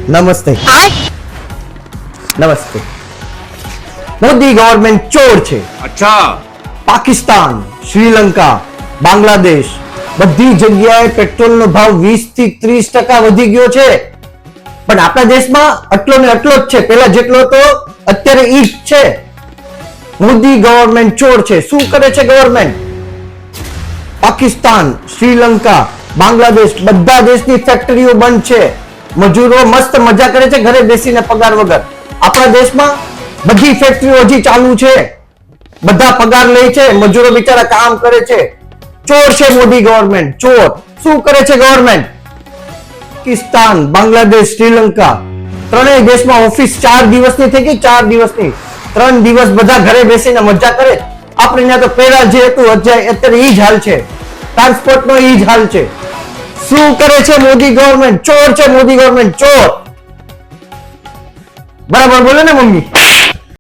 નમસ્તે નમસ્તે. મોદી ગવર્મેન્ટ ચોર છે. अच्छा પાકિસ્તાન, શ્રીલંકા, બાંગ્લાદેશ બધી જગ્યાએ પેટ્રોલનો ભાવ 20 થી 30% વધી ગયો છે. પણ આપણા દેશમાં આટલો ને આટલો જ છે. પહેલા જેટલો હતો અત્યારે ઈ જ છે. મોદી ગવર્મેન્ટ ચોર છે. શું કરે છે ગવર્મેન્ટ? પાકિસ્તાન, શ્રીલંકા, બાંગ્લાદેશ બધા દેશની ફેક્ટરીઓ બંધ છે. મજૂરો મસ્ત મજા કરે છે ઘરે બેસીને પગાર વગર. આપણા દેશમાં બધી ફેક્ટરીઓ હજી ચાલુ છે. બધા પગાર લે છે, મજૂરો બિચારા કામ કરે છે. ચોર છે મોદી ગવર્મેન્ટ, ચોર. શું કરે છે ગવર્મેન્ટ? પાકિસ્તાન, બાંગ્લાદેશ, શ્રીલંકા ત્રણેય દેશમાં ઓફિસ 4 દિવસની થઈ ગઈ. 4 દિવસની 3 દિવસ બધા ઘરે બેસીને મજા કરે. આપણે ત્યાં તો પહેલા જે હતું અત્યારે ઈ જ હાલ છે. ટ્રાન્સપોર્ટ નો ઈ જ હાલ છે. શું કરે છે મોદી ગવર્મેન્ટ? ચોર છે મોદી ગવર્મેન્ટ, ચોર. બરાબર બોલે ને મમ્મી?